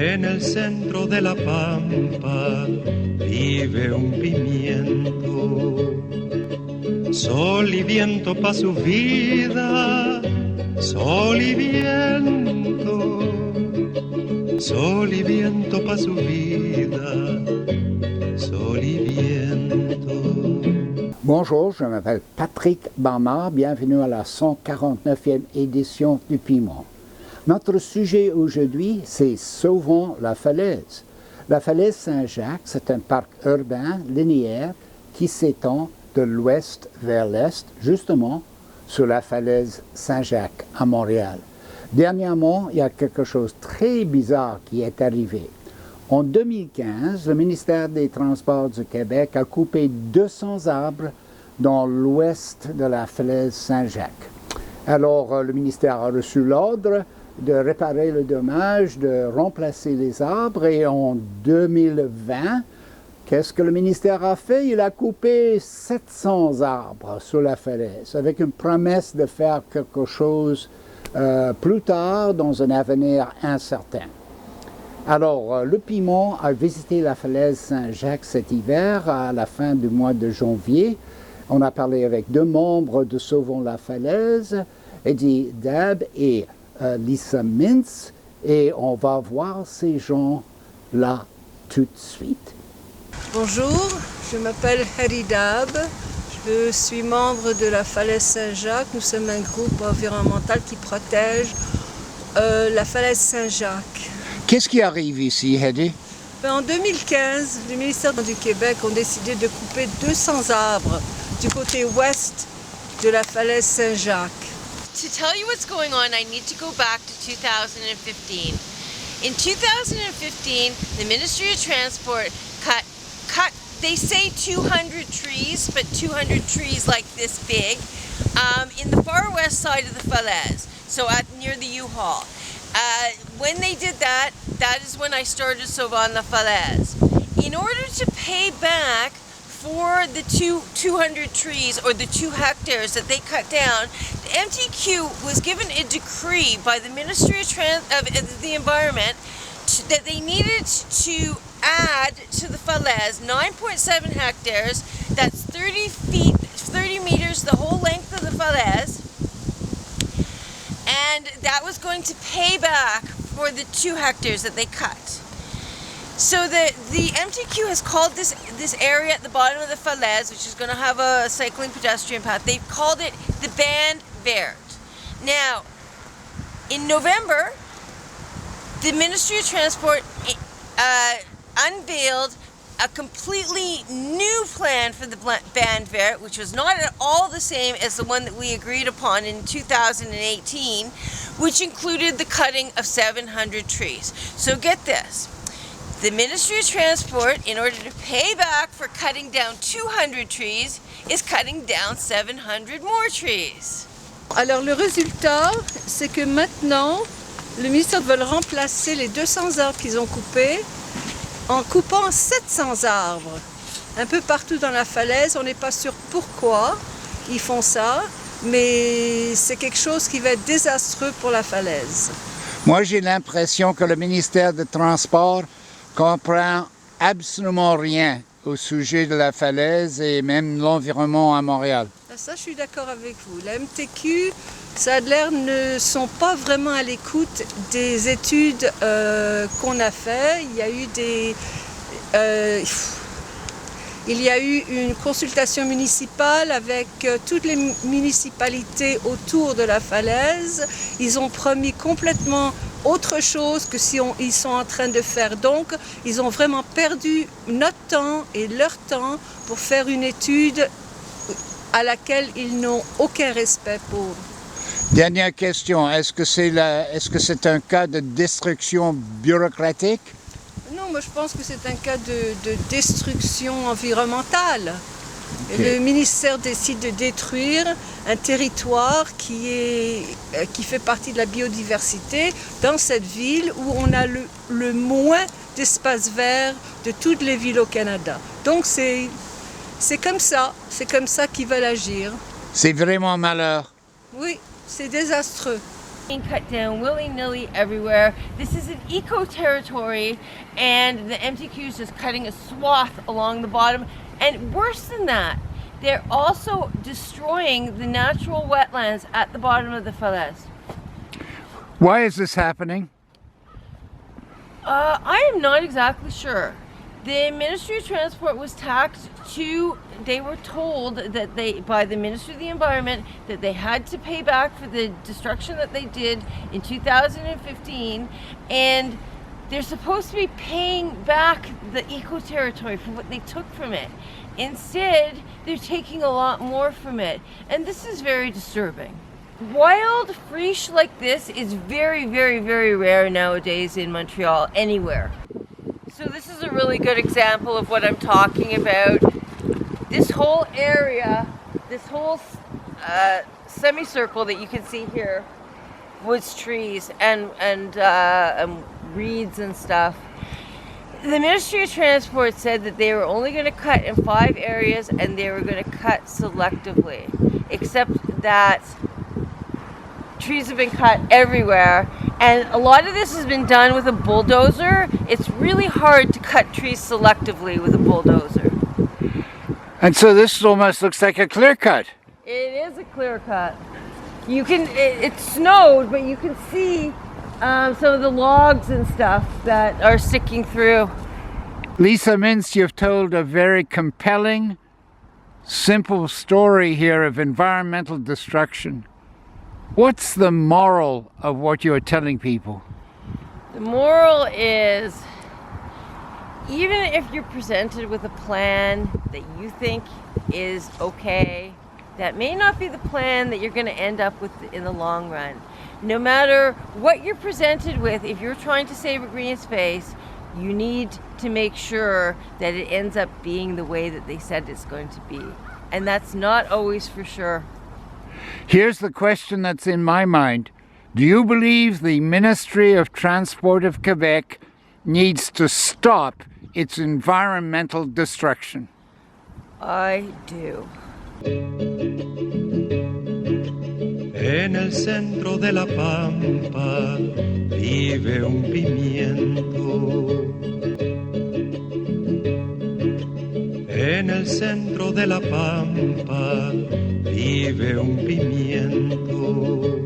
En el centro de la pampa vive un pimiento. Sol y viento pa' su vida, sol y viento. Sol y viento pa' su vida, sol y viento. Bonjour, je m'appelle Patrick Barnard, bienvenue à la 149e édition du Piment. Notre sujet aujourd'hui, c'est Sauvons la falaise. La falaise Saint-Jacques, c'est un parc urbain linéaire qui s'étend de l'ouest vers l'est, justement sur la falaise Saint-Jacques à Montréal. Dernièrement, il y a quelque chose de très bizarre qui est arrivé. En 2015, le ministère des Transports du Québec a coupé 200 arbres dans l'ouest de la falaise Saint-Jacques. Alors, le ministère a reçu l'ordre de réparer le dommage, de remplacer les arbres, et en 2020, qu'est-ce que le ministère a fait? Il a coupé 700 arbres sur la falaise, avec une promesse de faire quelque chose plus tard, dans un avenir incertain. Alors, le Piment a visité la falaise Saint-Jacques cet hiver, à la fin du mois de janvier. On a parlé avec deux membres de Sauvons la falaise, Eddie Dab et Lisa Mintz, et on va voir ces gens-là tout de suite. Bonjour, je m'appelle Eddie Dab, je suis membre de la falaise Saint-Jacques. Nous sommes un groupe environnemental qui protège la falaise Saint-Jacques. Qu'est-ce qui arrive ici, Eddie? En 2015, le ministère du Québec a décidé de couper 200 arbres du côté ouest de la falaise Saint-Jacques. To tell you what's going on, I need to go back to 2015. In 2015, the Ministry of Transport cut, they say 200 trees, but 200 trees like this big, in the far west side of the falaise, so near the U-Haul. When they did that, that is when I started Sauvons la falaise. In order to pay back for the 200 trees, or the 2 hectares that they cut down, the MTQ was given a decree by the Ministry of the Environment that they needed to add to the falaise 9.7 hectares, that's 30 meters, the whole length of the falaise, and that was going to pay back for the 2 hectares that they cut. So the MTQ has called this area at the bottom of the falaise, which is going to have a cycling pedestrian path, they've called it the Band Vert. Now, in November, the Ministry of Transport unveiled a completely new plan for the Band Vert, which was not at all the same as the one that we agreed upon in 2018, which included the cutting of 700 trees. So get this. The Ministry of Transport, in order to pay back for cutting down 200 trees, is cutting down 700 more trees. Alors le résultat, c'est que maintenant, le ministère veut remplacer les 200 arbres qu'ils ont coupés en coupant 700 arbres. Un peu partout dans la falaise, on n'est pas sûr pourquoi ils font ça, mais c'est quelque chose qui va être désastreux pour la falaise. Moi, j'ai l'impression que le ministère des Transports comprend absolument rien au sujet de la falaise et même l'environnement à Montréal. Ça, je suis d'accord avec vous. La MTQ, ça a l'air, ne sont pas vraiment à l'écoute des études qu'on a fait. Il y a eu une consultation municipale avec toutes les municipalités autour de la falaise. Ils ont promis complètement autre chose que ils sont en train de faire. Donc, ils ont vraiment perdu notre temps et leur temps pour faire une étude à laquelle ils n'ont aucun respect pour. Dernière question, est-ce que c'est un cas de destruction bureaucratique? Non, moi je pense que c'est un cas de destruction environnementale. Okay. Le ministère décide de détruire un territoire qui fait partie de la biodiversité dans cette ville où on a le moins d'espace vert de toutes les villes au Canada. Donc c'est comme ça qu'ils veulent agir. C'est vraiment malheur. Oui, c'est désastreux. being cut down willy-nilly everywhere. This is an eco-territory, and the MTQ is just cutting a swath along the bottom. And worse than that, they're also destroying the natural wetlands at the bottom of the falaise. Why is this happening? I am not exactly sure. The Ministry of Transport was taxed they were told that by the Ministry of the Environment, that they had to pay back for the destruction that they did in 2015, and they're supposed to be paying back the eco-territory for what they took from it. Instead, they're taking a lot more from it, and this is very disturbing. Wild friche like this is very, very, very rare nowadays in Montreal, anywhere. So this is a really good example of what I'm talking about. This whole area, this whole semicircle that you can see here, was trees and reeds and stuff. The Ministry of Transport said that they were only going to cut in 5 areas, and they were going to cut selectively, except that trees have been cut everywhere, and a lot of this has been done with a bulldozer. It's really hard to cut trees selectively with a bulldozer. And so this almost looks like a clear cut. It is a clear cut. It snowed, but you can see some of the logs and stuff that are sticking through. Lisa Mintz, you've told a very compelling, simple story here of environmental destruction. What's the moral of what you're telling people? The moral is, even if you're presented with a plan that you think is okay, that may not be the plan that you're going to end up with in the long run. No matter what you're presented with, if you're trying to save a green space, you need to make sure that it ends up being the way that they said it's going to be. And that's not always for sure. Here's the question that's in my mind. Do you believe the Ministry of Transport of Quebec needs to stop its environmental destruction? I do. En el centro de la pampa vive un pimiento. En el centro de la pampa vive un pimiento.